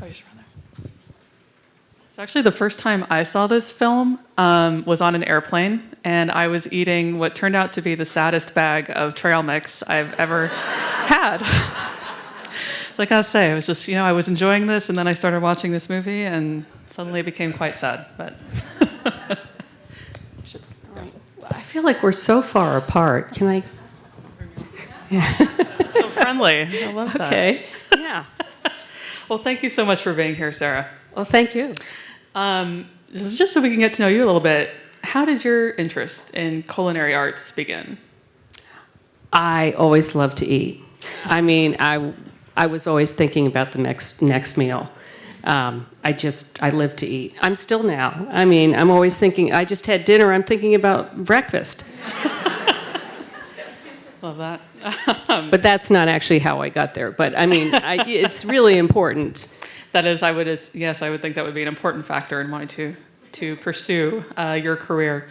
Toys around there. So actually the first time I saw this film was on an airplane, and I was eating what turned out to be the saddest bag of trail mix I've ever had. So I gotta say, it was just, I was enjoying this, and then I started watching this movie, and suddenly it became quite sad, but. I feel like we're so far apart. Can I? Yeah. So friendly. I love that. Okay. Yeah. Well, thank you so much for being here, Sarah. Well, thank you. Just so we can get to know you a little bit, how did your interest in culinary arts begin? I always loved to eat. I mean, I was always thinking about the next meal. I live to eat. I'm still now. I mean, I'm always thinking, I just had dinner, I'm thinking about breakfast. Love that. But that's not actually how I got there. But I mean, it's really important. That is, I would think that would be an important factor in wanting to pursue your career.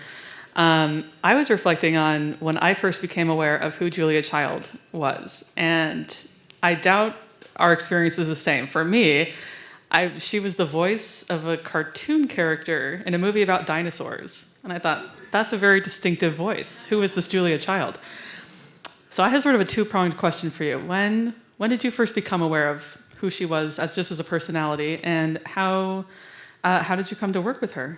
I was reflecting on when I first became aware of who Julia Child was, and I doubt our experience is the same. For me, she was the voice of a cartoon character in a movie about dinosaurs, and I thought, that's a very distinctive voice. Who is this Julia Child? So I have sort of a two-pronged question for you. When did you first become aware of who she was as a personality, and how did you come to work with her?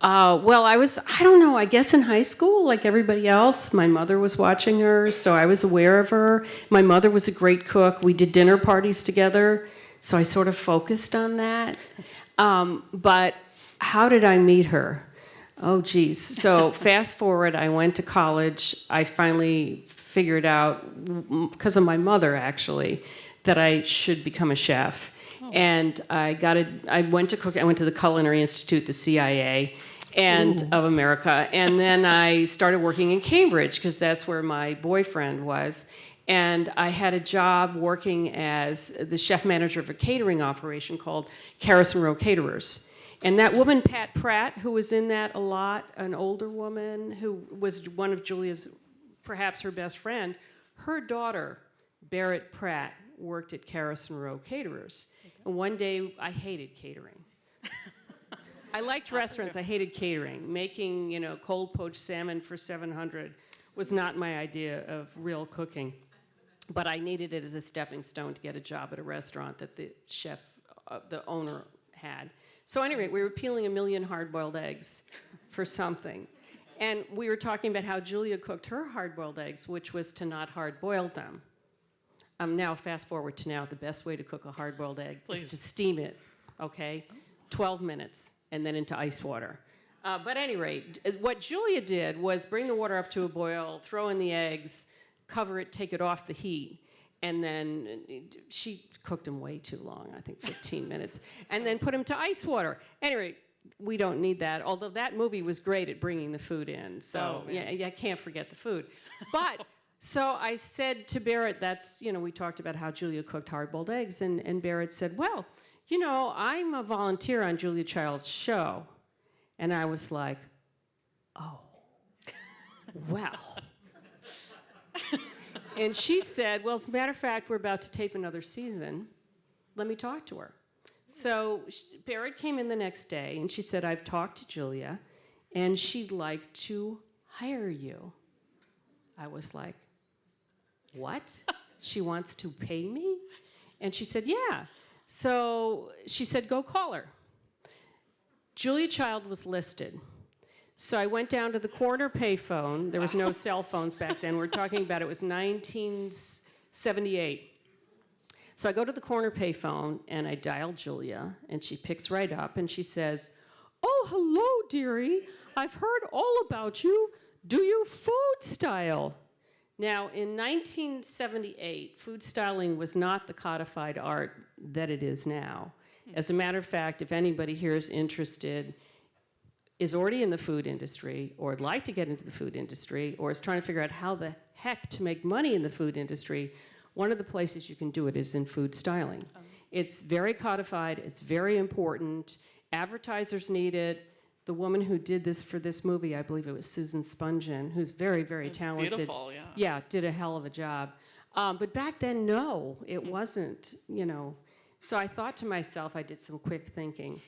Well, I don't know, I guess in high school, like everybody else. My mother was watching her, so I was aware of her. My mother was a great cook. We did dinner parties together, so I sort of focused on that. But how did I meet her? Oh, geez. So fast forward, I went to college. I finally figured out, because of my mother, actually, that I should become a chef. Oh. And I went to cook. I went to the Culinary Institute, the CIA, of America. And then I started working in Cambridge, because that's where my boyfriend was. And I had a job working as the chef manager of a catering operation called Carrison Row Caterers. And that woman, Pat Pratt, who was in that a lot, an older woman who was one of Julia's, perhaps her best friend, her daughter, Barrett Pratt, worked at Carrison Row Caterers. Okay. And one day, I hated catering. I liked restaurants, I hated catering. Making, cold poached salmon for $700 was not my idea of real cooking. But I needed it as a stepping stone to get a job at a restaurant that the chef, the owner, had. So anyway, we were peeling 1 million hard-boiled eggs for something. And we were talking about how Julia cooked her hard-boiled eggs, which was to not hard-boil them. Now, fast forward to now, the best way to cook a hard-boiled egg is to steam it, okay? 12 minutes, and then into ice water. But at any rate, what Julia did was bring the water up to a boil, throw in the eggs, cover it, take it off the heat, and then she cooked them way too long, I think 15 minutes, and then put them to ice water. Anyway, we don't need that, although that movie was great at bringing the food in, so I can't forget the food. But, so I said to Barrett, we talked about how Julia cooked hard-boiled eggs, and Barrett said, well, I'm a volunteer on Julia Child's show. And I was like, oh, well. And she said, well, as a matter of fact, we're about to tape another season. Let me talk to her. So Barrett came in the next day, and she said, I've talked to Julia, and she'd like to hire you. I was like, what? She wants to pay me? And she said, yeah. So she said, go call her. Julia Child was listed. So I went down to the corner payphone. There was no cell phones back then. We're talking about it was 1978. So I go to the corner payphone, and I dial Julia, and she picks right up, and she says, oh, hello, dearie. I've heard all about you. Do you food style? Now, in 1978, food styling was not the codified art that it is now. As a matter of fact, if anybody here is interested, is already in the food industry, or would like to get into the food industry, or is trying to figure out how the heck to make money in the food industry, one of the places you can do it is in food styling. It's very codified, it's very important, advertisers need it. The woman who did this for this movie, I believe it was Susan Spungen, who's very, very talented. Beautiful, yeah. Yeah, did a hell of a job. But back then, no, it wasn't, So I thought to myself, I did some quick thinking.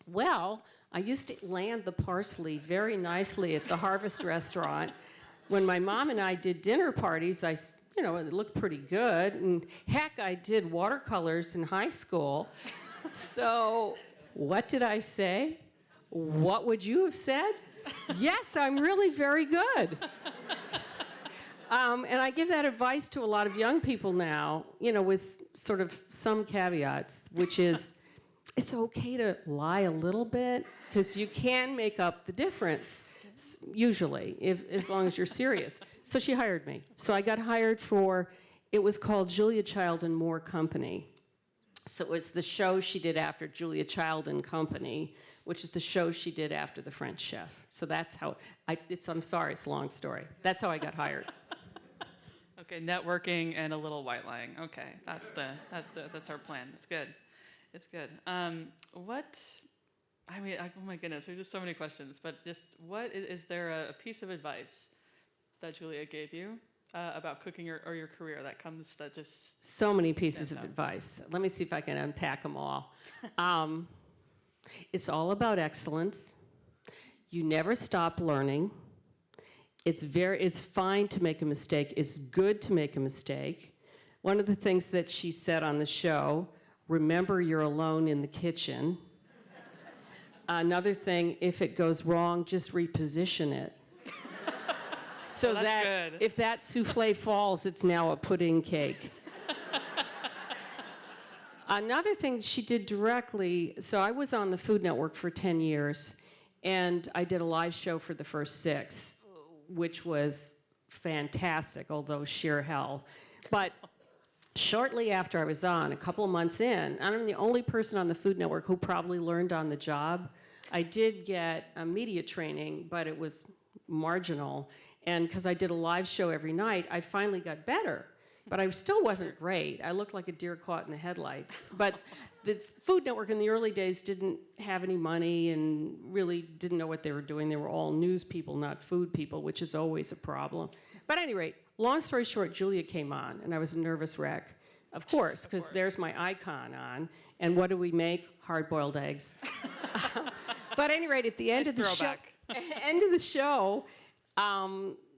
Well, I used to land the parsley very nicely at the Harvest restaurant. When my mom and I did dinner parties, it looked pretty good. And heck, I did watercolors in high school. So what did I say? What would you have said? Yes, I'm really very good. And I give that advice to a lot of young people now, with sort of some caveats, which is it's okay to lie a little bit because you can make up the difference, usually, as long as you're serious. So she hired me. So I got hired it was called Julia Child and More Company. So it's the show she did after Julia Child and Company, which is the show she did after The French Chef. So that's how, I'm sorry, it's a long story. That's how I got hired. Okay, networking and a little white lying. Okay, that's our plan. It's good. It's good. Oh my goodness, there's just so many questions. But just is there a piece of advice that Julia gave you about cooking or your career that just so many pieces of advice. Let me see if I can unpack them all. It's all about excellence. You never stop learning. It's fine to make a mistake. It's good to make a mistake. One of the things that she said on the show, remember you're alone in the kitchen. Another thing, if it goes wrong, just reposition it. So that good. If that souffle falls, it's now a pudding cake. Another thing she did directly, so I was on the Food Network for 10 years, and I did a live show for the first 6, which was fantastic, although sheer hell. But shortly after I was on, a couple of months in, I'm the only person on the Food Network who probably learned on the job. I did get a media training, but it was marginal. And because I did a live show every night, I finally got better. But I still wasn't great. I looked like a deer caught in the headlights. But the Food Network in the early days didn't have any money and really didn't know what they were doing. They were all news people, not food people, which is always a problem. But at any rate, long story short, Julia came on, and I was a nervous wreck. Of course, because there's my icon on. And what do we make? Hard-boiled eggs. But at any rate, at the end of the show,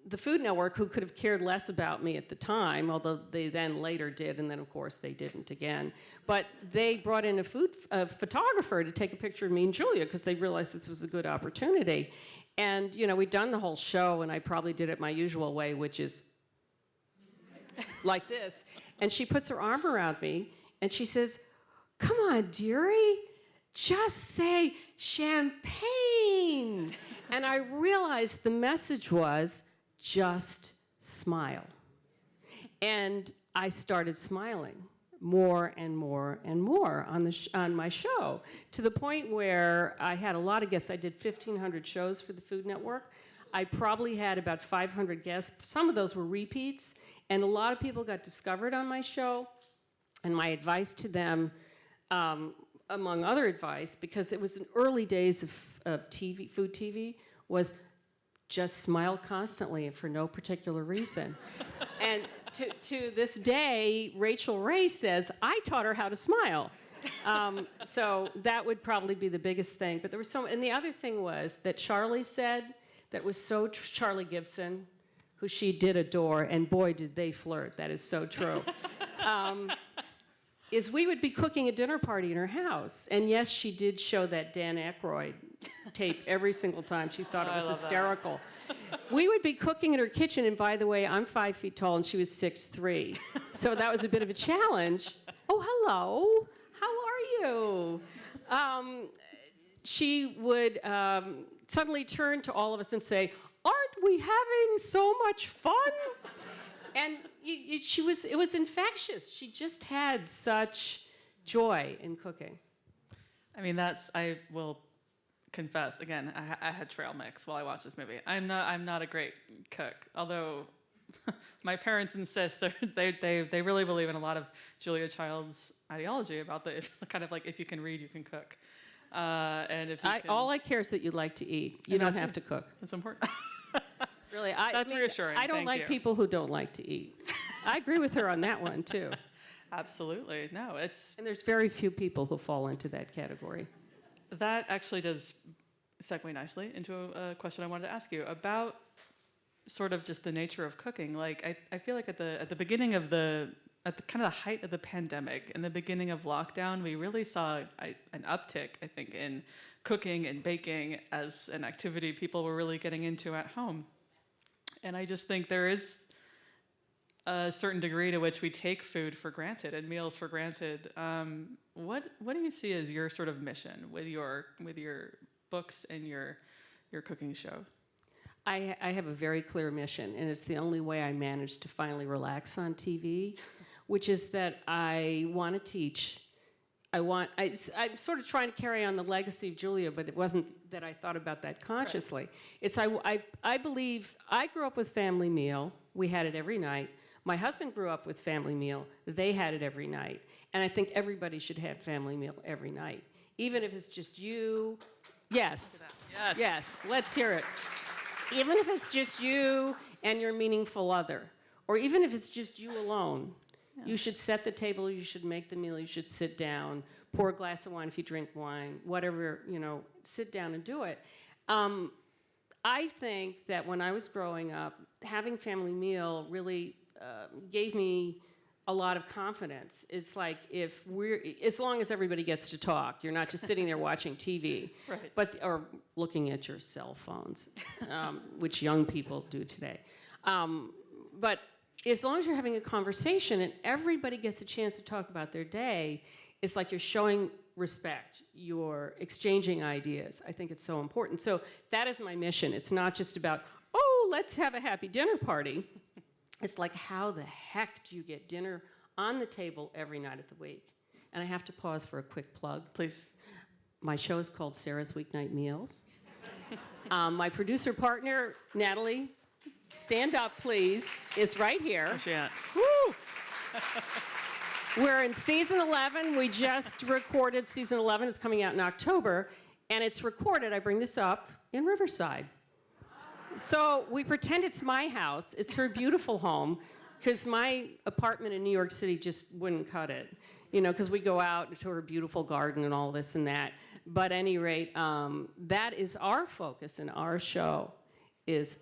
the Food Network, who could have cared less about me at the time, although they then later did, and then of course they didn't again, but they brought in a photographer to take a picture of me and Julia because they realized this was a good opportunity. And we'd done the whole show, and I probably did it my usual way, which is like this. And she puts her arm around me, and she says, "Come on, dearie, just say champagne." And I realized the message was, just smile. And I started smiling more and more and more on my show, to the point where I had a lot of guests. I did 1,500 shows for the Food Network. I probably had about 500 guests. Some of those were repeats, and a lot of people got discovered on my show. And my advice to them, among other advice, because it was in early days of TV, food TV, was just smile constantly and for no particular reason. And to this day, Rachel Ray says, I taught her how to smile. So that would probably be the biggest thing. But there was and the other thing was that Charlie said, that was so Charlie Gibson, who she did adore, and boy, did they flirt. That is so true. Is we would be cooking a dinner party in her house. And yes, she did show that Dan Aykroyd tape every single time. She thought it was hysterical. We would be cooking in her kitchen, and by the way, I'm 5 feet tall and she was 6'3". So that was a bit of a challenge. Oh, hello. How are you? She would suddenly turn to all of us and say, aren't we having so much fun? And it was infectious. She just had such joy in cooking. I mean, I will confess, again, I had trail mix while I watched this movie. I'm not a great cook, although my parents insist they really believe in a lot of Julia Child's ideology about kind of like, if you can read, you can cook. And if you all I care is that you like to eat. You don't have to cook. That's important. Really, that's reassuring. I don't like people who don't like to eat. I agree with her on that one, too. Absolutely. No, And there's very few people who fall into that category. that actually does segue nicely into a question I wanted to ask you about sort of just the nature of cooking. Like I feel like at the beginning of at the kind of the height of the pandemic, in the beginning of lockdown, we really saw an uptick, I think, in cooking and baking as an activity people were really getting into at home. And I just think there is a certain degree to which we take food for granted and meals for granted. What do you see as your sort of mission with your books and your cooking show? I have a very clear mission, and it's the only way I managed to finally relax on TV, which is that I want to teach. I'm sort of trying to carry on the legacy of Julia, but it wasn't that I thought about that consciously. Right. It's I believe I grew up with family meal. We had it every night. My husband grew up with family meal. They had it every night. And I think everybody should have family meal every night, even if it's just you. Yes. Yes. Yes. Let's hear it. Even if it's just you and your meaningful other, or even if it's just you alone, you should set the table, you should make the meal, you should sit down, pour a glass of wine if you drink wine, whatever, sit down and do it. I think that when I was growing up, having family meal really gave me a lot of confidence. It's like as long as everybody gets to talk, you're not just sitting there watching TV, right. or looking at your cell phones, which young people do today. But as long as you're having a conversation and everybody gets a chance to talk about their day, it's like you're showing respect, you're exchanging ideas. I think it's so important. So that is my mission. It's not just about, let's have a happy dinner party. It's like, how the heck do you get dinner on the table every night of the week? And I have to pause for a quick plug. Please. My show is called Sarah's Weeknight Meals. My producer partner, Natalie, stand up, please, is right here. Where's she at? Woo! We're in season 11. We just recorded season 11. It's coming out in October. And it's recorded, I bring this up, in Riverside. So we pretend it's my house. It's her beautiful home, because my apartment in New York City just wouldn't cut it, because we go out to her beautiful garden and all this and that. But at any rate, that is our focus in our show, is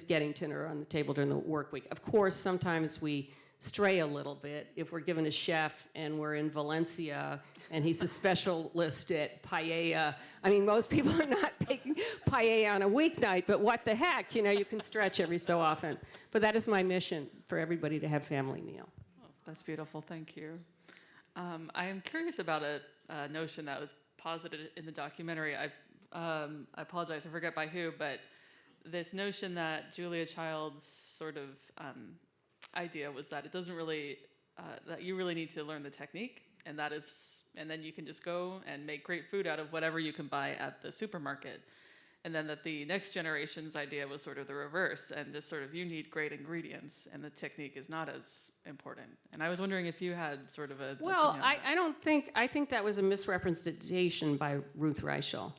getting dinner on the table during the work week. Of course, sometimes we stray a little bit if we're given a chef and we're in Valencia and he's a specialist at paella. I mean, most people are not making paella on a weeknight, but what the heck, you can stretch every so often. But that is my mission, for everybody to have family meal. Oh, that's beautiful. Thank you. I am curious about a notion that was posited in the documentary. I apologize, I forget by who, but this notion that Julia Child's sort of idea was that it doesn't really, that you really need to learn the technique, and then you can just go and make great food out of whatever you can buy at the supermarket. And then that the next generation's idea was sort of the reverse, and just sort of you need great ingredients, and the technique is not as important. And I was wondering if you had sort of a... Well, I think that was a misrepresentation by Ruth Reichel.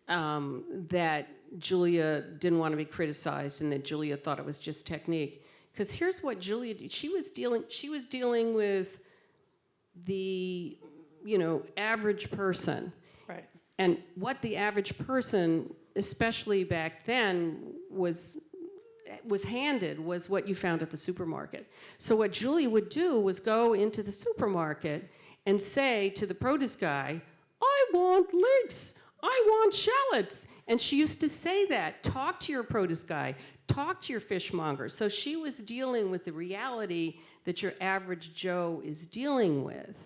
Okay. That Julia didn't want to be criticized, and that Julia thought it was just technique. Because here's what Julia did. She was dealing with the, average person. Right. And what the average person, especially back then, was handed was what you found at the supermarket. So what Julia would do was go into the supermarket and say to the produce guy, "I want leeks. I want shallots." And she used to say that. Talk to your produce guy. Talk to your fishmonger. So she was dealing with the reality that your average Joe is dealing with.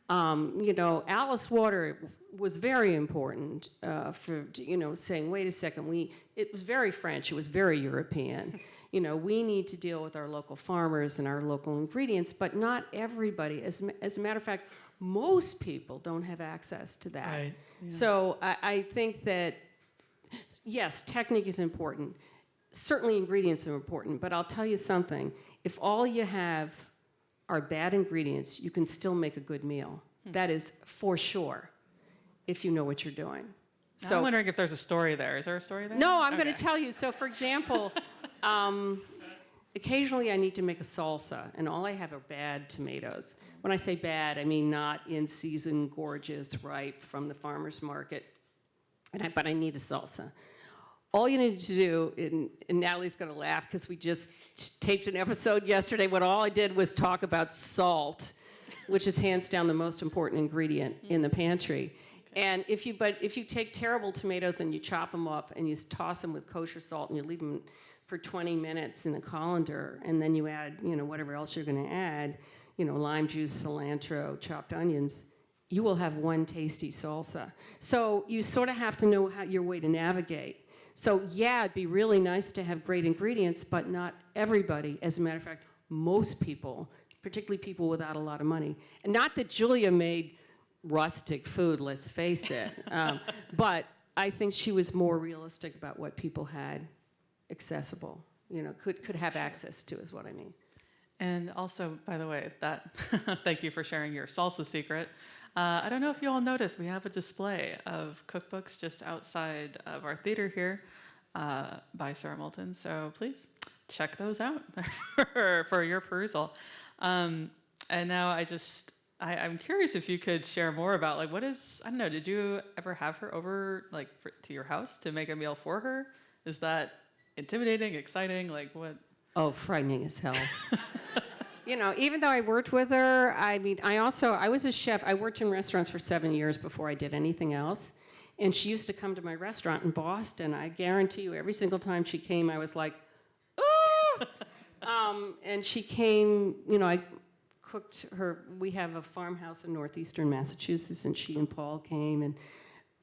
Alice Water was very important for, saying, wait a second, it was very French, it was very European. We need to deal with our local farmers and our local ingredients, but not everybody. As a matter of fact, most people don't have access to that. Right. Yeah. So I think that, yes, technique is important. Certainly ingredients are important, but I'll tell you something. If all you have are bad ingredients, you can still make a good meal. That is for sure, if you know what you're doing. So I'm wondering if there's a story there. Is there a story there? No, I'm going to tell you. So, for example, occasionally I need to make a salsa, and all I have are bad tomatoes. When I say bad, I mean not in season, gorgeous, ripe from the farmer's market, but I need a salsa. All you need to do, and Natalie's going to laugh because we just taped an episode yesterday when all I did was talk about salt, which is hands down the most important ingredient in the pantry. And if you take terrible tomatoes and you chop them up and you toss them with kosher salt and you leave them for 20 minutes in a colander, and then you add, whatever else you're going to add, lime juice, cilantro, chopped onions, you will have one tasty salsa. So you sort of have to know your way to navigate. So yeah, it'd be really nice to have great ingredients, but not everybody. As a matter of fact, most people, particularly people without a lot of money. And not that Julia made rustic food, let's face it. But I think she was more realistic about what people had accessible, could have access to, is what I mean. And also, by the way, thank you for sharing your salsa secret. I don't know if you all noticed, we have a display of cookbooks just outside of our theater here by Sara Moulton. So please check those out for your perusal. And now I'm curious if you could share more about I don't know, did you ever have her over to your house to make a meal for her? Is that intimidating, exciting, what? Oh, frightening as hell. Even though I worked with her, I was a chef. I worked in restaurants for 7 years before I did anything else. And she used to come to my restaurant in Boston. I guarantee you, every single time she came, I was like, ooh! And she came, I cooked her. We have a farmhouse in northeastern Massachusetts, and she and Paul came, and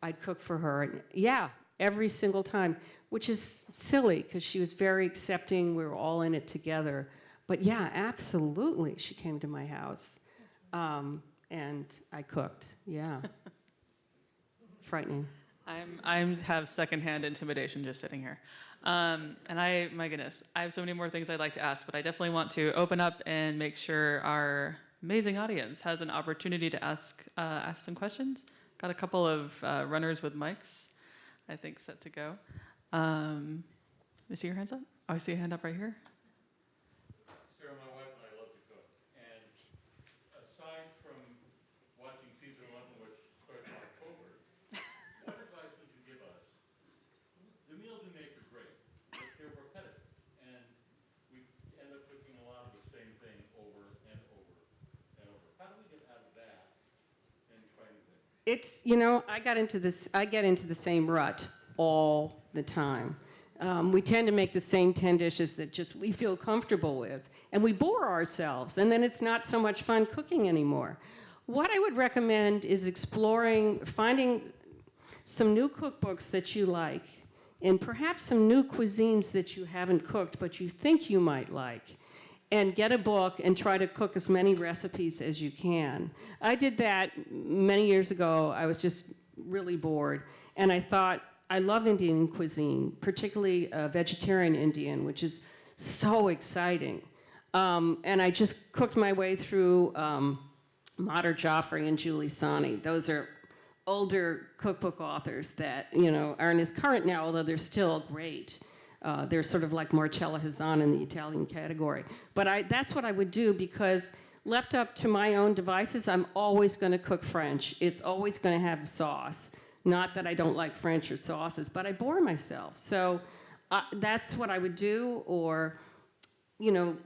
I'd cook for her. And yeah, every single time, which is silly because she was very accepting. We were all in it together. But yeah, absolutely, she came to my house, and I cooked. Yeah, frightening. I have secondhand intimidation just sitting here, and my goodness, I have so many more things I'd like to ask, but I definitely want to open up and make sure our amazing audience has an opportunity to ask some questions. Got a couple of runners with mics, I think, set to go. Let me see your hands up. Oh, I see a hand up right here. Sarah, my wife and I love to cook, and aside from watching season 11, which starts in October, what advice would you give us? The meals we make are great, but they're repetitive, and we end up cooking a lot of the same thing over and over and over. How do we get out of that and try new things? It's, I get into the same rut all the time. We tend to make the same 10 dishes that just we feel comfortable with, and we bore ourselves, and then it's not so much fun cooking anymore. What I would recommend is finding some new cookbooks that you like, and perhaps some new cuisines that you haven't cooked but you think you might like, and get a book and try to cook as many recipes as you can. I did that many years ago. I was just really bored, and I thought, I love Indian cuisine, particularly vegetarian Indian, which is so exciting. And I just cooked my way through Madhur Jaffrey and Julie Sani. Those are older cookbook authors that aren't as current now, although they're still great. They're sort of like Marcella Hazan in the Italian category. But that's what I would do, because left up to my own devices, I'm always going to cook French. It's always going to have a sauce. Not that I don't like French or sauces, but I bore myself. So that's what I would do. Or, of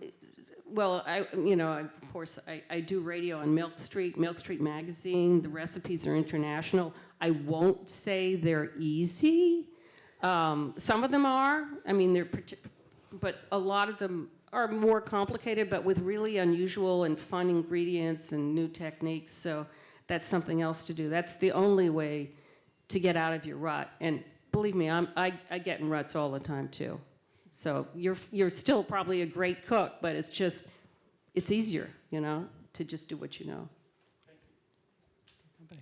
course, I do radio on Milk Street Magazine. The recipes are international. I won't say they're easy. Some of them are. But a lot of them are more complicated, but with really unusual and fun ingredients and new techniques. So that's something else to do. That's the only way to get out of your rut. And believe me, I get in ruts all the time too. So you're still probably a great cook, but it's easier, to just do what you know. Thank you.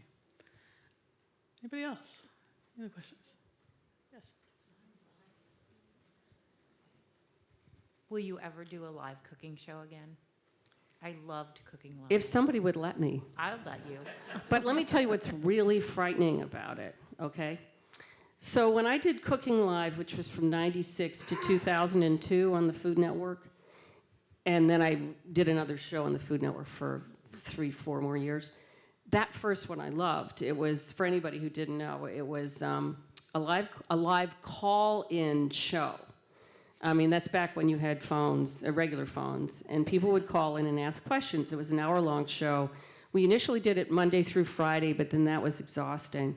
Anybody else? Any other questions? Yes. Will you ever do a live cooking show again? I loved cooking live. If somebody would let me. I'll let you. But let me tell you what's really frightening about it, okay? So when I did Cooking Live, which was from 96 to 2002 on the Food Network, and then I did another show on the Food Network for 3-4 more years. That first one I loved. It was, for anybody who didn't know, it was a live call-in show. I mean, that's back when you had phones, regular phones, and people would call in and ask questions. It was an hour-long show. We initially did it Monday through Friday, but then that was exhausting.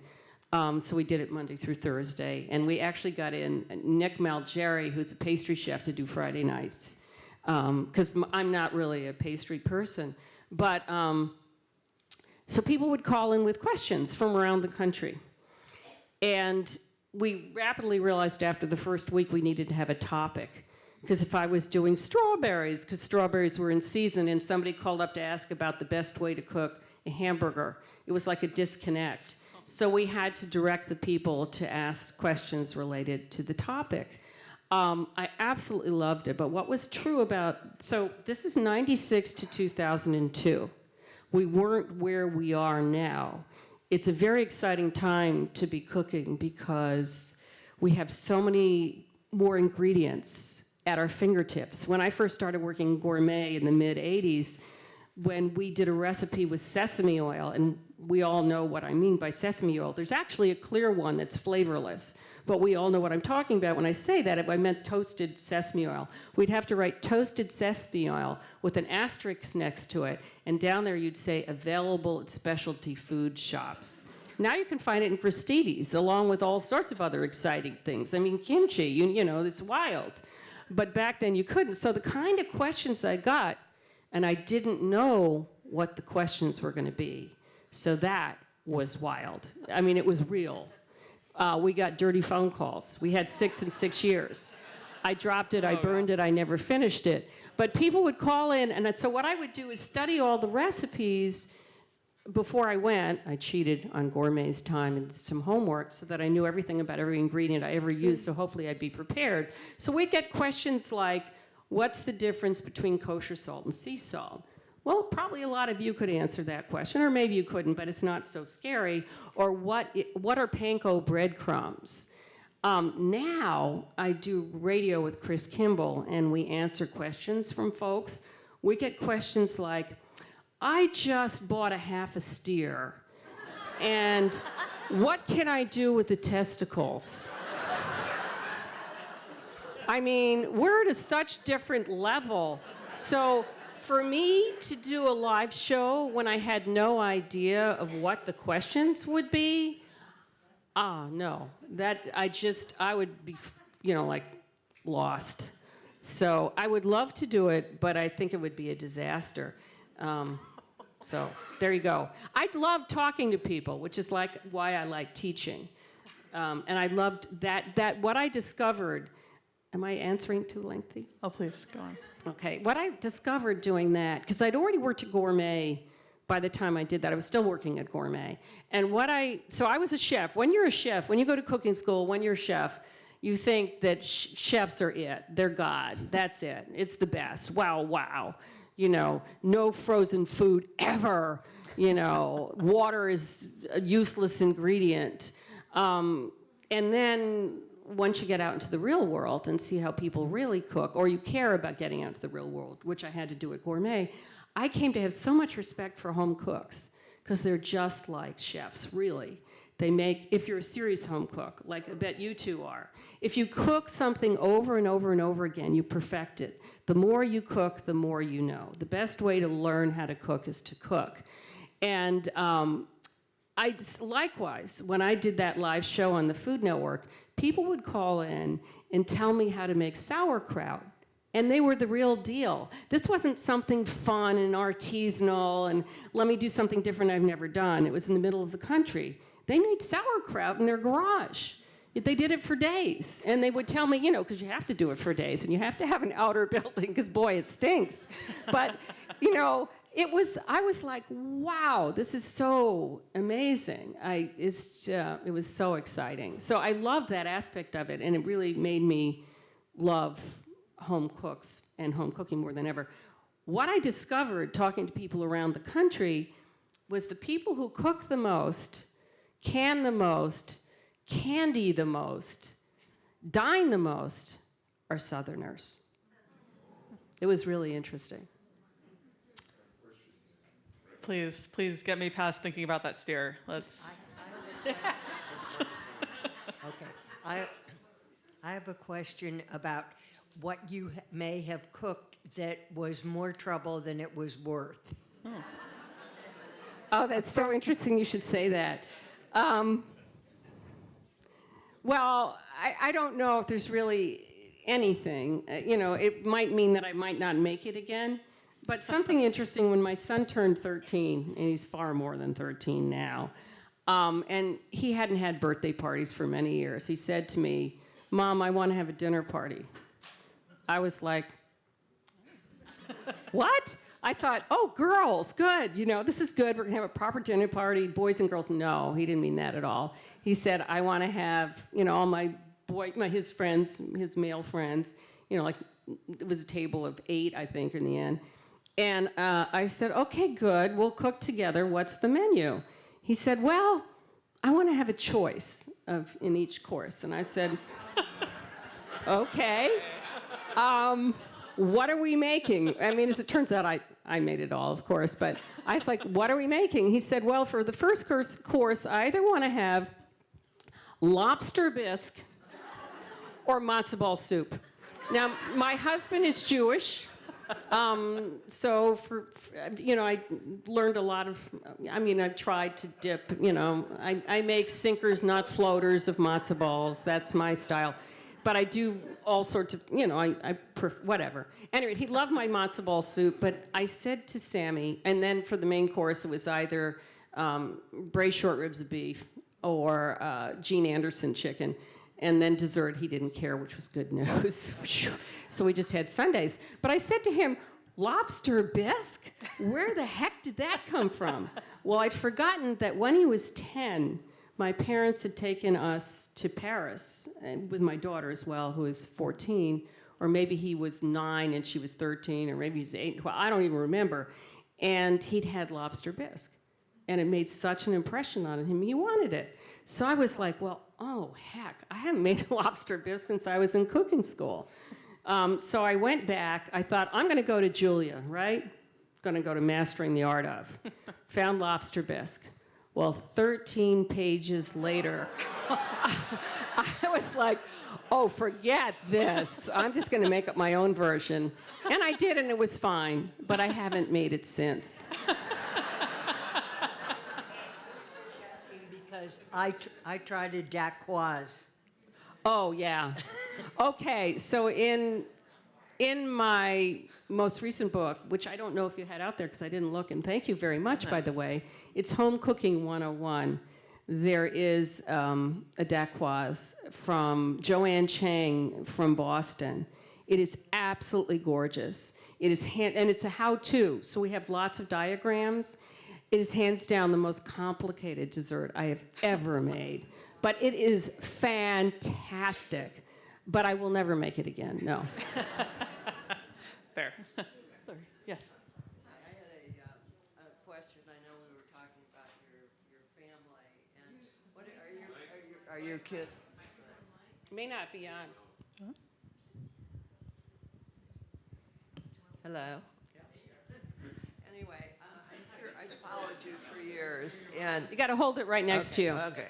So we did it Monday through Thursday. And we actually got in Nick Malgeri, who's a pastry chef, to do Friday nights. Because I'm not really a pastry person. But so people would call in with questions from around the country. And we rapidly realized after the first week we needed to have a topic. Because if I was doing strawberries, because strawberries were in season, and somebody called up to ask about the best way to cook a hamburger, it was like a disconnect. So we had to direct the people to ask questions related to the topic. I absolutely loved it, but what was true about, so this is 96 to 2002. We weren't where we are now. It's a very exciting time to be cooking because we have so many more ingredients at our fingertips. When I first started working Gourmet in the mid-'80s, when we did a recipe with sesame oil, and we all know what I mean by sesame oil, there's actually a clear one that's flavorless, but we all know what I'm talking about when I say that. If I meant toasted sesame oil, we'd have to write toasted sesame oil with an asterisk next to it, and down there you'd say available at specialty food shops. Now you can find it in Christie's, along with all sorts of other exciting things. I mean, kimchi, you know, it's wild. But back then you couldn't. So the kind of questions I got, and I didn't know what the questions were going to be. So that was wild. I mean, it was real. We got dirty phone calls. We had 6 in 6 years. I dropped it, I burned it, I never finished it. But people would call in, and so what I would do is study all the recipes. Before I went, I cheated on Gourmet's time and did some homework so that I knew everything about every ingredient I ever used, so hopefully I'd be prepared. So we'd get questions like, what's the difference between kosher salt and sea salt? Well, probably a lot of you could answer that question, or maybe you couldn't, but it's not so scary. Or what are panko breadcrumbs? Now I do radio with Chris Kimball, and we answer questions from folks. We get questions like, I just bought a half a steer, and what can I do with the testicles? I mean, we're at a such different level. So for me to do a live show when I had no idea of what the questions would be, no. I would be, like lost. So I would love to do it, but I think it would be a disaster. So there you go. I love talking to people, which is like why I like teaching. And I loved that what I discovered. Am I answering too lengthy? Oh, please, go on. Okay. What I discovered doing that, because I'd already worked at Gourmet by the time I did that. I was still working at Gourmet. And so I was a chef. When you're a chef, when you go to cooking school, when you're a chef, you think that chefs are it. They're God. That's it. It's the best. Wow. No frozen food ever. Water is a useless ingredient. And then once you get out into the real world and see how people really cook, or you care about getting out into the real world, which I had to do at Gourmet, I came to have so much respect for home cooks because they're just like chefs, really. They make, if you're a serious home cook, like I bet you two are, if you cook something over and over and over again, you perfect it. The more you cook, the more you know. The best way to learn how to cook is to cook. And likewise, when I did that live show on the Food Network, people would call in and tell me how to make sauerkraut. And they were the real deal. This wasn't something fun and artisanal and let me do something different I've never done. It was in the middle of the country. They made sauerkraut in their garage. They did it for days. And they would tell me, because you have to do it for days and you have to have an outer building because, boy, it stinks. But, I was like, wow, this is so amazing. It was so exciting. So I loved that aspect of it, and it really made me love home cooks and home cooking more than ever. What I discovered talking to people around the country was the people who cook the most, can the most, candy the most, dine the most are Southerners. It was really interesting. Please get me past thinking about that steer. Let's. Okay. I have a question about what you may have cooked that was more trouble than it was worth. Oh, that's so interesting you should say that. Well, I don't know if there's really anything. It might mean that I might not make it again. But something interesting, when my son turned 13, and he's far more than 13 now, and he hadn't had birthday parties for many years, he said to me, "Mom, I want to have a dinner party." I was like, "What?" I thought, "Oh, girls, good. This is good. We're going to have a proper dinner party, boys and girls." No, he didn't mean that at all. He said, "I want to have, all his friends, his male friends, like it was a table of 8, I think, in the end." And I said, "Okay, good. We'll cook together. What's the menu?" He said, "Well, I want to have a choice in each course." And I said, "Okay. What are we making?" I mean, as it turns out, I made it all, of course. But I was like, "What are we making?" He said, "Well, for the first course, I either want to have lobster bisque or matzo ball soup." Now, my husband is Jewish. So I learned a lot of, I've tried to dip, I make sinkers, not floaters of matzo balls. That's my style. But I do all sorts of, whatever. Anyway, he loved my matzo ball soup, but I said to Sammy, and then for the main course, it was either braised short ribs of beef or Gene Anderson chicken. And then dessert, he didn't care, which was good news. So we just had sundaes. But I said to him, "Lobster bisque? Where the heck did that come from?" Well, I'd forgotten that when he was 10, my parents had taken us to Paris, and with my daughter as well, who is 14, or maybe he was 9 and she was 13, or maybe he was 8 and 12, I don't even remember. And he'd had lobster bisque. And it made such an impression on him, he wanted it. So I was like, well, oh, heck, I haven't made a lobster bisque since I was in cooking school. So I went back. I thought, I'm going to go to Julia, right? Going to go to Mastering the Art of. Found lobster bisque. Well, 13 pages later, I was like, oh, forget this. I'm just going to make up my own version. And I did, and it was fine. But I haven't made it since. Because I tried a dacquoise. Oh, yeah. Okay, so in my most recent book, which I don't know if you had out there because I didn't look, and thank you very much, by the way, it's Home Cooking 101. There is a dacquoise from Joanne Chang from Boston. It is absolutely gorgeous. It is and it's a how-to, so we have lots of diagrams. It is hands down the most complicated dessert I have ever made. But it is fantastic. But I will never make it again, no. Fair. Yes. I had a question. I know we were talking about your family, and what are your kids? May not be on. Hello. Anyway, I followed you for years, and You got to hold it right next to you. Okay.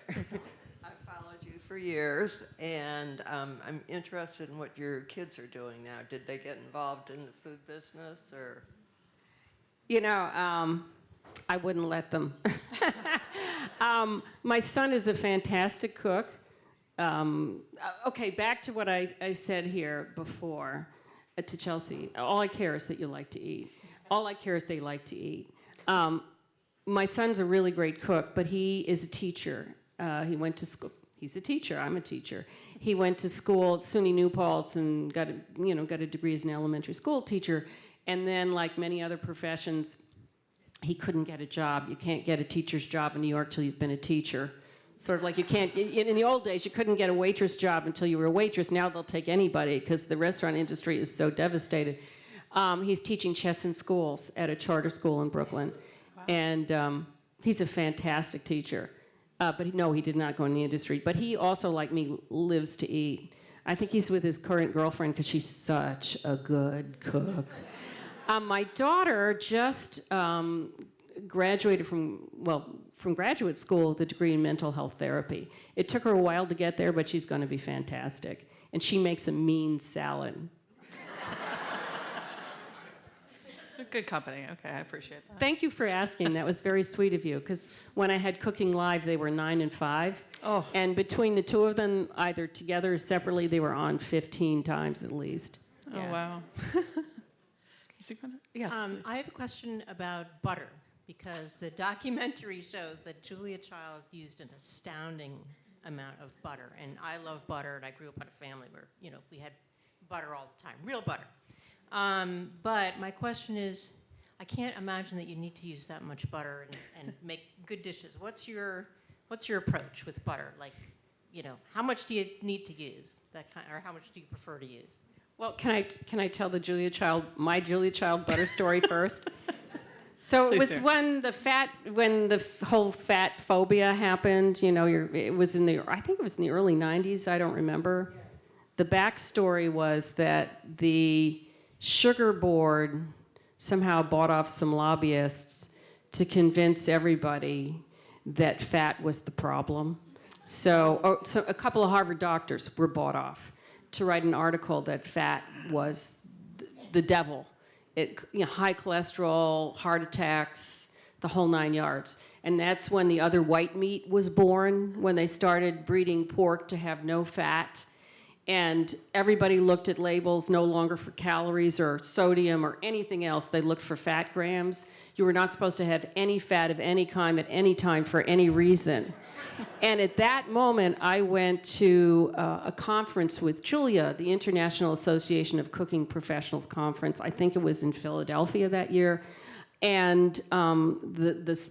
I followed you for years, and I'm interested in what your kids are doing now. Did they get involved in the food business, or? I wouldn't let them. My son is a fantastic cook. Okay, back to what I said here before to Chelsea. All I care is that you like to eat. All I care is they like to eat. My son's a really great cook, but he is a teacher. He went to school. He's a teacher. I'm a teacher. He went to school at SUNY New Paltz and got a degree as an elementary school teacher. And then, like many other professions, he couldn't get a job. You can't get a teacher's job in New York till you've been a teacher. Sort of like you can't. In the old days, you couldn't get a waitress job until you were a waitress. Now they'll take anybody because the restaurant industry is so devastated. He's teaching chess in schools at a charter school in Brooklyn. Wow. And he's a fantastic teacher. But no, he did not go in the industry. But he also, like me, lives to eat. I think he's with his current girlfriend because she's such a good cook. My daughter just graduated from graduate school with a degree in mental health therapy. It took her a while to get there, but she's going to be fantastic. And she makes a mean salad. Good company. Okay, I appreciate that. Thank you for asking. That was very sweet of you, because when I had Cooking Live, they were 9 and 5. Oh. And between the two of them, either together or separately, they were on 15 times at least. Oh, Yeah. wow. Is he gonna- Yes. I have a question about butter, because the documentary shows that Julia Child used an astounding amount of butter. And I love butter, and I grew up in a family where, we had butter all the time, real butter. But my question is, I can't imagine that you need to use that much butter and make good dishes. What's your approach with butter? Like, how much do you need to use? Or how much do you prefer to use? Well, can I tell my Julia Child butter story first? So it Please was do. when the whole fat phobia happened. It was I think it was in the early '90s. I don't remember. The backstory was that the Sugar Board somehow bought off some lobbyists to convince everybody that fat was the problem. So a couple of Harvard doctors were bought off to write an article that fat was the devil. High cholesterol, heart attacks, the whole 9 yards. And that's when the other white meat was born, when they started breeding pork to have no fat. And everybody looked at labels no longer for calories or sodium or anything else. They looked for fat grams. You were not supposed to have any fat of any kind at any time for any reason. And at that moment, I went to a conference with Julia, the International Association of Cooking Professionals Conference. I think it was in Philadelphia that year. And this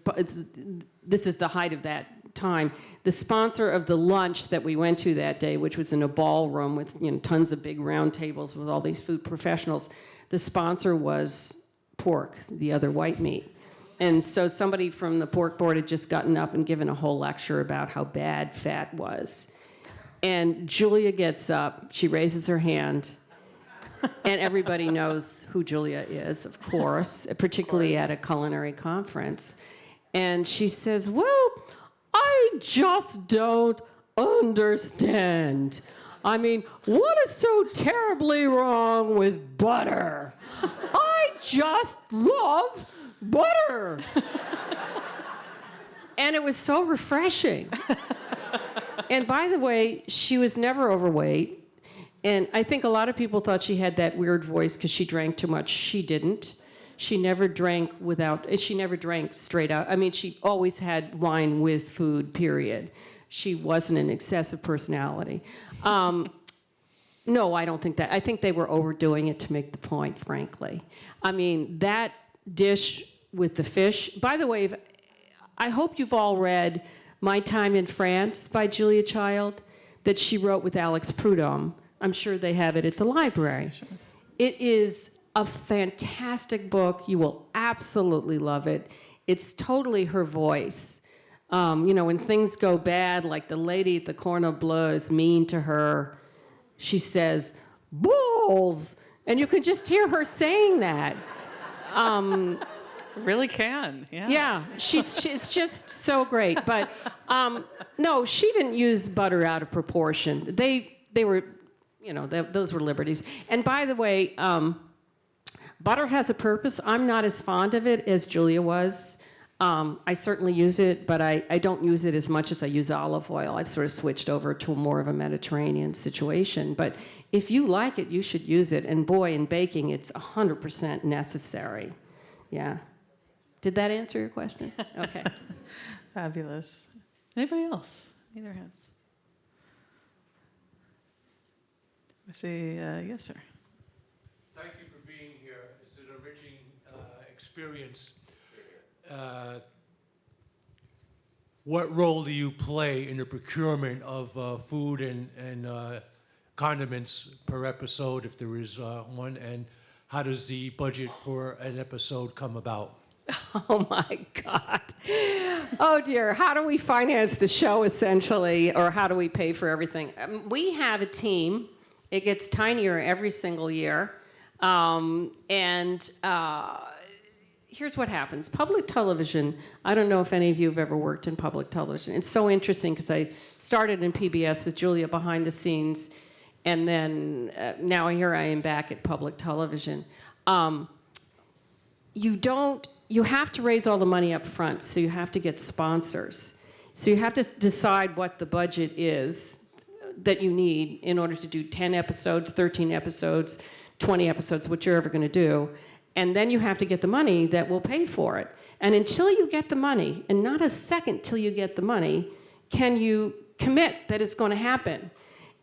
is the height of that time. The sponsor of the lunch that we went to that day, which was in a ballroom with tons of big round tables with all these food professionals, the sponsor was pork, the other white meat. And so somebody from the pork board had just gotten up and given a whole lecture about how bad fat was. And Julia gets up, she raises her hand, and everybody knows who Julia is, of course, particularly at a culinary conference. And she says, well, I just don't understand. I mean, what is so terribly wrong with butter? I just love butter. And it was so refreshing. And by the way, she was never overweight. And I think a lot of people thought she had that weird voice because she drank too much. She didn't. She never drank straight out. I mean, she always had wine with food, period. She wasn't an excessive personality. No, I don't think that. I think they were overdoing it to make the point, frankly. I mean, that dish with the fish. By the way, I hope you've all read My Time in France by Julia Child that she wrote with Alex Prudhomme. I'm sure they have it at the library. Sure. It is a fantastic book. You will absolutely love it. It's totally her voice. When things go bad, like the lady at the Cordon Bleu is mean to her, she says, "Bulls!" And you can just hear her saying that. Really can, yeah. Yeah, it's just so great. But no, she didn't use butter out of proportion. They were, those were liberties. And by the way, butter has a purpose. I'm not as fond of it as Julia was. I certainly use it, but I don't use it as much as I use olive oil. I've sort of switched over to more of a Mediterranean situation. But if you like it, you should use it. And boy, in baking, it's 100% necessary. Yeah. Did that answer your question? Okay. Fabulous. Anybody else? Need their hands. I see, yes, sir. Thank you for being here. It's an enriching experience. What role do you play in the procurement of food and condiments per episode, if there is one? And how does the budget for an episode come about? Oh my God. Oh dear. How do we finance the show essentially, or how do we pay for everything? We have a team It gets tinier every single year. Here's what happens. Public television, I don't know if any of you have ever worked in public television. It's so interesting because I started in PBS with Julia behind the scenes, and then now here I am back at public television. You have to raise all the money up front, so you have to get sponsors. So you have to decide what the budget is that you need in order to do 10 episodes, 13 episodes, 20 episodes, what you're ever going to do. And then you have to get the money that will pay for it. And until you get the money, and not a second till you get the money, can you commit that it's going to happen.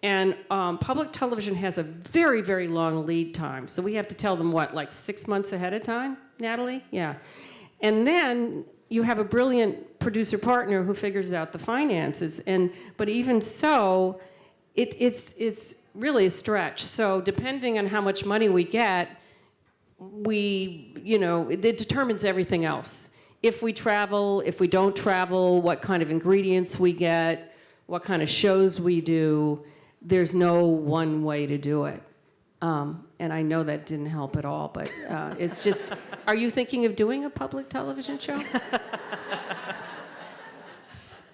And public television has a very, very long lead time. So we have to tell them, what, like 6 months ahead of time, Natalie? Yeah. And then you have a brilliant producer partner who figures out the finances. But even so, it's really a stretch. So depending on how much money we get, it determines everything else. If we travel, if we don't travel, what kind of ingredients we get, what kind of shows we do. There's no one way to do it. And I know that didn't help at all, but it's just, are you thinking of doing a public television show?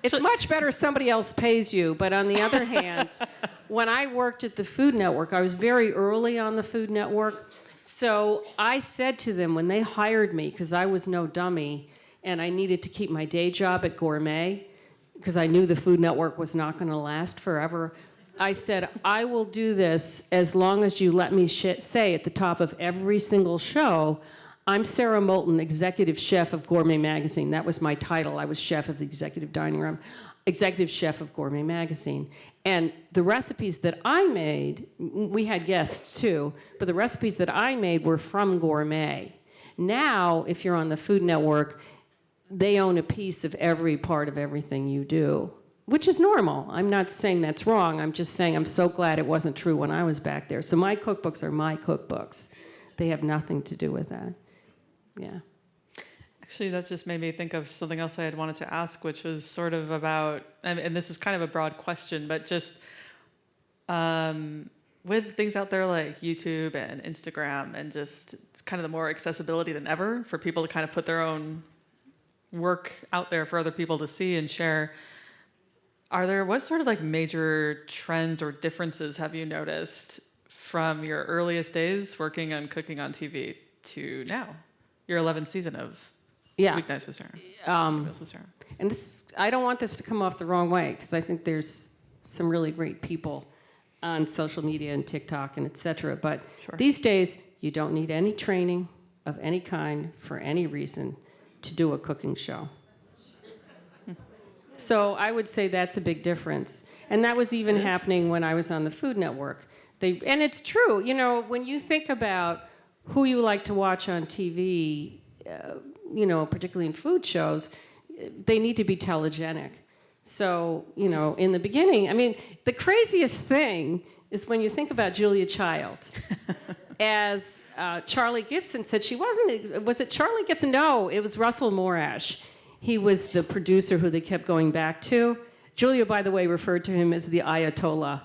It's much better if somebody else pays you, but on the other hand, when I worked at the Food Network, I was very early on the Food Network, so I said to them when they hired me, because I was no dummy, and I needed to keep my day job at Gourmet, because I knew the Food Network was not going to last forever, I said, I will do this as long as you let me say at the top of every single show, I'm Sara Moulton, executive chef of Gourmet magazine. That was my title. I was chef of the executive dining room, executive chef of Gourmet magazine. And the recipes that I made, we had guests too, but the recipes that I made were from Gourmet. Now, if you're on the Food Network, they own a piece of every part of everything you do, which is normal. I'm not saying that's wrong. I'm just saying I'm so glad it wasn't true when I was back there. So my cookbooks are my cookbooks. They have nothing to do with that. Yeah. Actually, that just made me think of something else I had wanted to ask, which was sort of about, and this is kind of a broad question, but just with things out there like YouTube and Instagram, and just it's kind of the more accessibility than ever for people to kind of put their own work out there for other people to see and share. What sort of like major trends or differences have you noticed from your earliest days working on cooking on TV to now? Your 11th season of Weeknights with Sarah. Meals with Sarah. And I don't want this to come off the wrong way, because I think there's some really great people on social media and TikTok and et cetera. But these days, you don't need any training of any kind for any reason to do a cooking show. So I would say that's a big difference. And that was even happening when I was on the Food Network. And it's true, when you think about who you like to watch on TV, particularly in food shows, they need to be telegenic. So, in the beginning, the craziest thing is when you think about Julia Child. As Charlie Gibson said, was it Charlie Gibson? No, it was Russell Morash. He was the producer who they kept going back to. Julia, by the way, referred to him as the Ayatollah.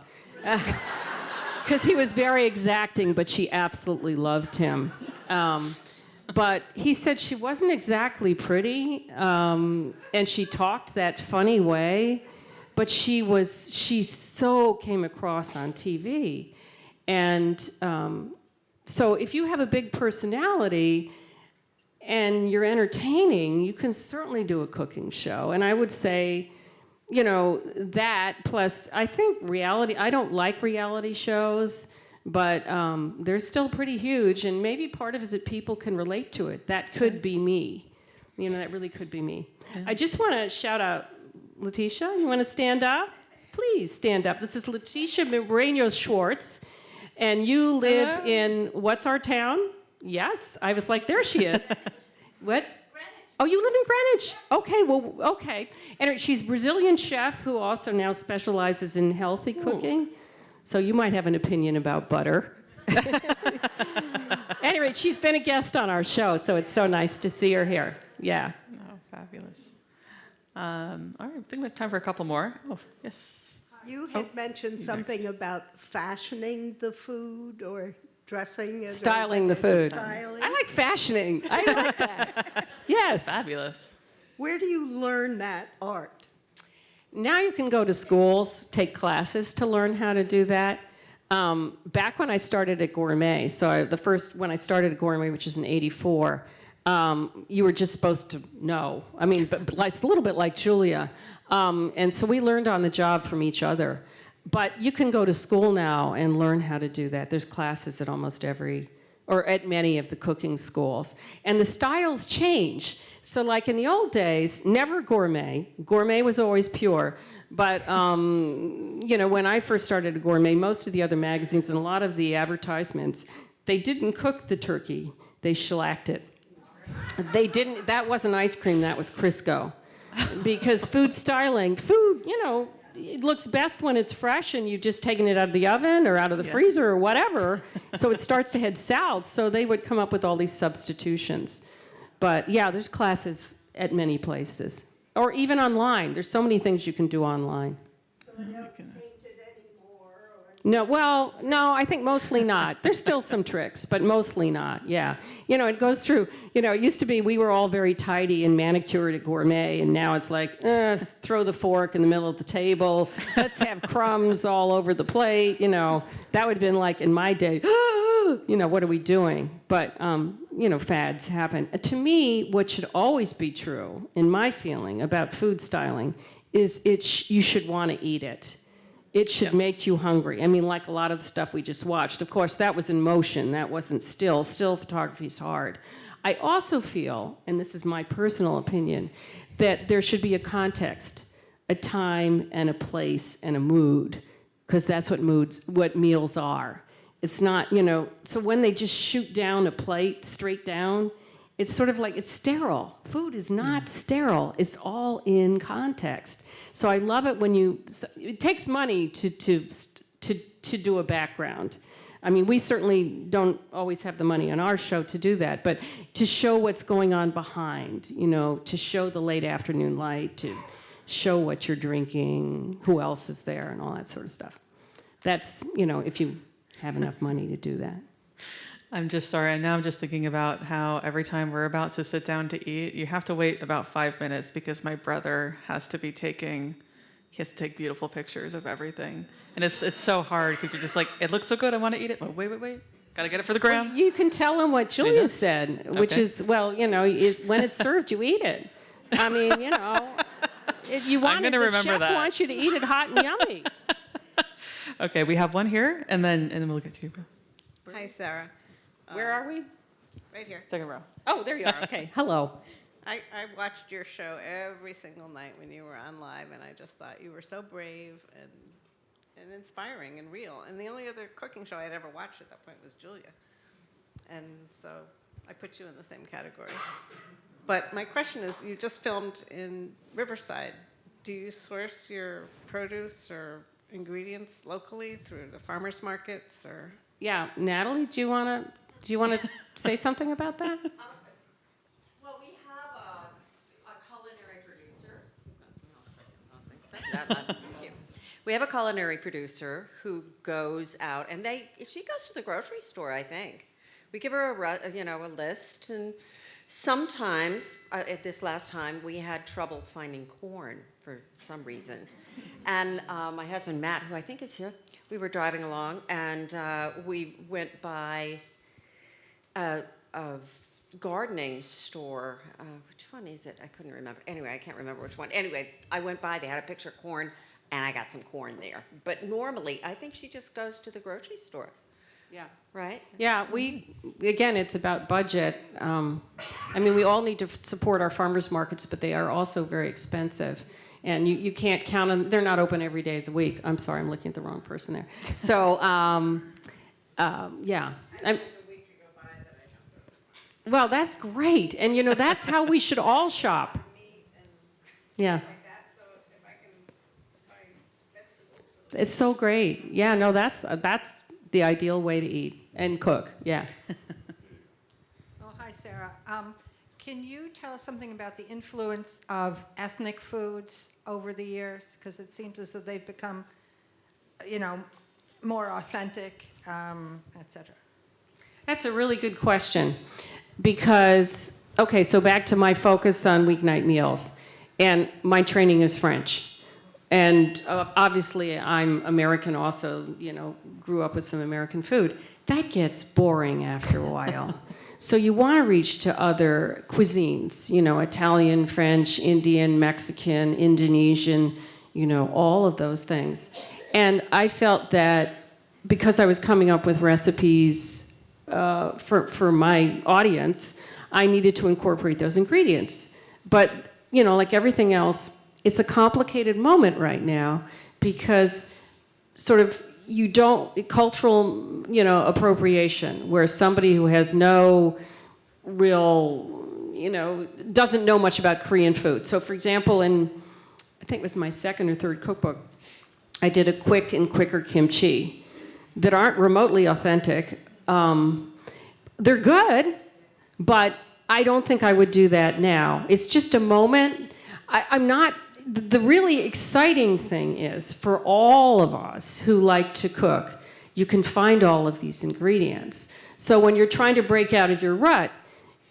Because he was very exacting, but she absolutely loved him. But he said she wasn't exactly pretty, and she talked that funny way, but she so came across on TV. And so if you have a big personality and you're entertaining, you can certainly do a cooking show. And I would say, that plus, I think reality, I don't like reality shows, but they're still pretty huge, and maybe part of it is that people can relate to it. That could be me. That really could be me. Yeah. I just want to shout out Letitia. You want to stand up? Please stand up. This is Letitia Moreno-Schwartz, and you live in, what's our town? Yes. I was like, there she is. What? Oh, you live in Greenwich? Okay, okay. And she's a Brazilian chef who also now specializes in healthy cooking. So you might have an opinion about butter. Anyway, she's been a guest on our show, so it's so nice to see her here. Yeah. Oh, fabulous. All right, I think we have time for a couple more. Oh, yes. Hi, You had mentioned something about fashioning the food or dressing it. or Styling the whatever, food. Styling. I like fashioning. I like that. Yes. Fabulous. Where do you learn that art? Now you can go to schools, take classes to learn how to do that. Back when I started at Gourmet, when I started at Gourmet, which is in '84, you were just supposed to know. I mean, but it's a little bit like Julia. And so we learned on the job from each other. But you can go to school now and learn how to do that. There's classes at at many of the cooking schools. And the styles change. So like in the old days, never gourmet. Gourmet was always pure. But, when I first started at Gourmet, most of the other magazines and a lot of the advertisements, they didn't cook the turkey. They shellacked it. That wasn't ice cream, that was Crisco. Because food, it looks best when it's fresh and you've just taken it out of the oven or out of the freezer or whatever. So it starts to head south. So they would come up with all these substitutions. But yeah, there's classes at many places. Or even online. There's so many things you can do online. So they don't paint it anymore? No, I think mostly not. There's still some tricks, but mostly not, yeah. It goes through, it used to be we were all very tidy and manicured at Gourmet, and now it's like, throw the fork in the middle of the table, let's have crumbs all over the plate, That would have been like in my day, what are we doing? But, fads happen. To me, what should always be true, in my feeling, about food styling, is you should want to eat it. It should make you hungry. I mean, like a lot of the stuff we just watched. Of course, that was in motion. That wasn't still. Still photography is hard. I also feel, and this is my personal opinion, that there should be a context, a time and a place and a mood, because that's what meals are. It's not, so when they just shoot down a plate straight down, it's sort of like it's sterile. Food is not sterile. It's all in context. So I love it when it takes money to do a background. I mean, we certainly don't always have the money on our show to do that, but to show what's going on behind, to show the late afternoon light, to show what you're drinking, who else is there, and all that sort of stuff. That's, if you have enough money to do that. I'm just sorry. And now I'm just thinking about how every time we're about to sit down to eat, you have to wait about 5 minutes because my brother has to take beautiful pictures of everything. And it's so hard because you're just like, it looks so good. I want to eat it. But wait. Got to get it for the gram. Well, you can tell him what Julia said, which is, is when it's served, you eat it. I mean, the chef wants you to eat it hot and yummy. Okay, we have one here, and then we'll get to you. Hi, Sarah. Where are we? Right here. Second row. Oh, there you are. Okay. Hello. I watched your show every single night when you were on live, and I just thought you were so brave and inspiring and real. And the only other cooking show I'd ever watched at that point was Julia. And so I put you in the same category. But my question is, you just filmed in Riverside. Do you source your produce or ingredients locally through the farmers markets or? Yeah, Natalie, do you want to say something about that? Well, we have a culinary producer. Thank you. We have a culinary producer who goes out, and she goes to the grocery store, I think. We give her a list, and sometimes, at this last time, we had trouble finding corn for some reason. And my husband, Matt, who I think is here, we were driving along, and we went by a gardening store. Which one is it? I couldn't remember. Anyway, I can't remember which one. Anyway, I went by. They had a picture of corn, and I got some corn there. But normally, I think she just goes to the grocery store. Yeah. Right? Yeah, again, it's about budget. We all need to support our farmers markets, but they are also very expensive. And you can't count on, they're not open every day of the week. I'm sorry, I'm looking at the wrong person there. So, yeah. Well, that's great. And, that's how we should all shop. Yeah. It's so great. Yeah, no, that's the ideal way to eat and cook. Yeah. Oh, hi, Sarah. Can you tell us something about the influence of ethnic foods over the years? Because it seems as though they've become more authentic, etc.? That's a really good question because, okay, so back to my focus on weeknight meals, and my training is French. And obviously I'm American also, grew up with some American food. That gets boring after a while. So you want to reach to other cuisines, Italian, French, Indian, Mexican, Indonesian, all of those things. And I felt that because I was coming up with recipes for my audience, I needed to incorporate those ingredients. But, like everything else, it's a complicated moment right now because sort of cultural, appropriation, where somebody who has no real, doesn't know much about Korean food. So for example, I think it was my second or third cookbook, I did a quick and quicker kimchi that aren't remotely authentic. They're good, but I don't think I would do that now. It's just a moment. I'm not, the really exciting thing is for all of us who like to cook, you can find all of these ingredients. So when you're trying to break out of your rut,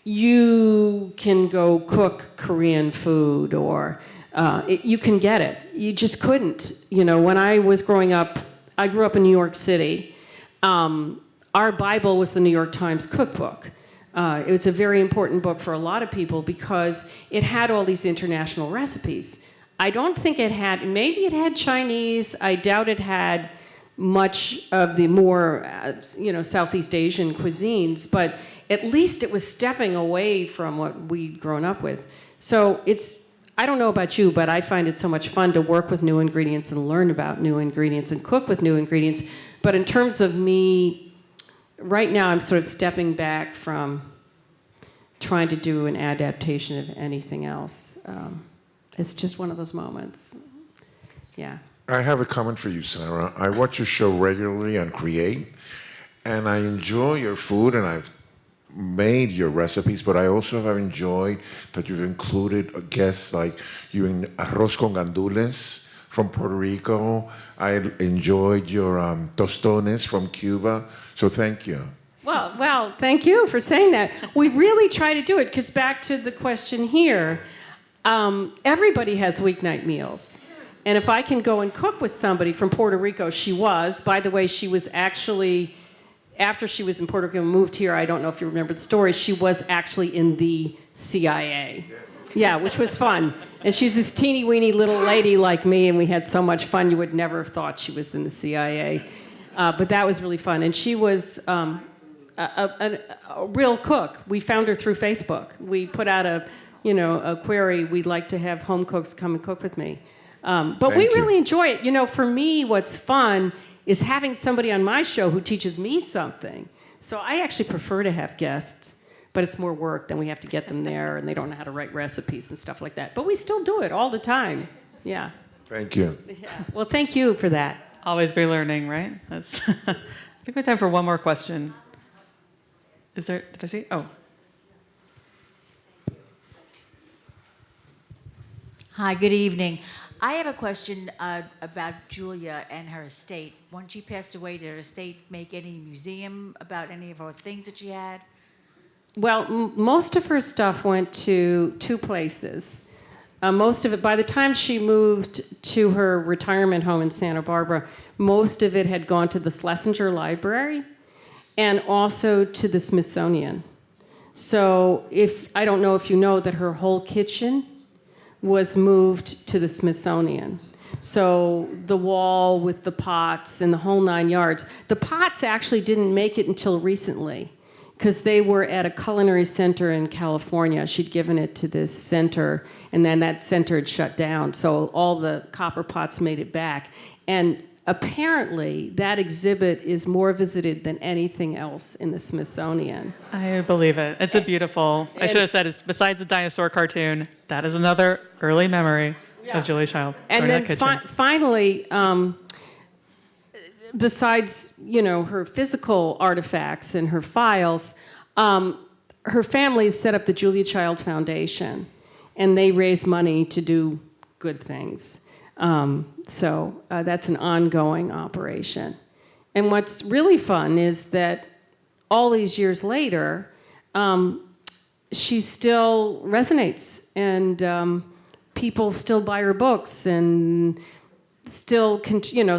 you can go cook Korean food or you can get it. You just couldn't. When I was growing up, I grew up in New York City. Our Bible was the New York Times cookbook. It was a very important book for a lot of people because it had all these international recipes. I don't think it had, maybe it had Chinese. I doubt it had much of the more, Southeast Asian cuisines, but at least it was stepping away from what we'd grown up with. So I don't know about you, but I find it so much fun to work with new ingredients and learn about new ingredients and cook with new ingredients. But in terms of me, right now I'm sort of stepping back from trying to do an adaptation of anything else. It's just one of those moments. Yeah. I have a comment for you, Sara. I watch your show regularly on Create, and I enjoy your food, and I've made your recipes, but I also have enjoyed that you've included guests like you in arroz con gandules from Puerto Rico. I enjoyed your tostones from Cuba, so thank you. Well, thank you for saying that. We really try to do it, because back to the question here, everybody has weeknight meals. And if I can go and cook with somebody from Puerto Rico, by the way, she was actually, after she was in Puerto Rico and moved here, I don't know if you remember the story, she was actually in the CIA. Yeah, which was fun. And she's this teeny weeny little lady like me, and we had so much fun, you would never have thought she was in the CIA. But that was really fun. And she was a real cook. We found her through Facebook. We put out a query, we'd like to have home cooks come and cook with me. But we really enjoy it. For me, what's fun is having somebody on my show who teaches me something. So I actually prefer to have guests, but it's more work. Then we have to get them there, and they don't know how to write recipes and stuff like that. But we still do it all the time. Yeah. Thank you. Yeah. Well, thank you for that. Always be learning, right? That's I think we have time for one more question. Is there, did I see? Oh. Hi, good evening. I have a question about Julia and her estate. When she passed away, did her estate make any museum about any of her things that she had? Well, most of her stuff went to two places. Most of it, by the time she moved to her retirement home in Santa Barbara, most of it had gone to the Schlesinger Library and also to the Smithsonian. So I don't know if you know that her whole kitchen was moved to the Smithsonian. So the wall with the pots and the whole 9 yards. The pots actually didn't make it until recently, because they were at a culinary center in California. She'd given it to this center, and then that center had shut down. So all the copper pots made it back. And apparently, that exhibit is more visited than anything else in the Smithsonian. I believe it. It's a beautiful, I should have said, it's besides the dinosaur cartoon, that is another early memory of Julia Child. And then finally, besides, her physical artifacts and her files, her family set up the Julia Child Foundation, and they raise money to do good things. So that's an ongoing operation. And what's really fun is that all these years later, she still resonates, and people still buy her books, and still,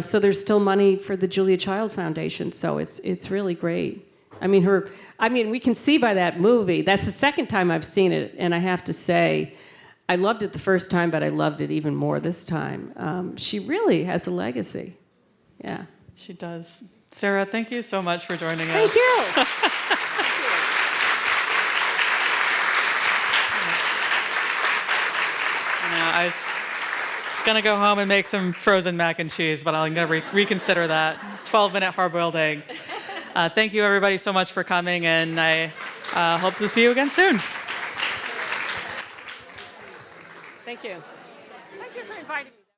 so there's still money for the Julia Child Foundation. So it's really great. I mean, we can see by that movie. That's the second time I've seen it, and I have to say, I loved it the first time, but I loved it even more this time. She really has a legacy. Yeah. She does. Sara, thank you so much for joining us. Thank you. I was gonna go home and make some frozen mac and cheese, but I'm gonna reconsider that. 12-minute hard-boiled egg. Thank you, everybody, so much for coming, and I hope to see you again soon. Thank you. Thank you for inviting me.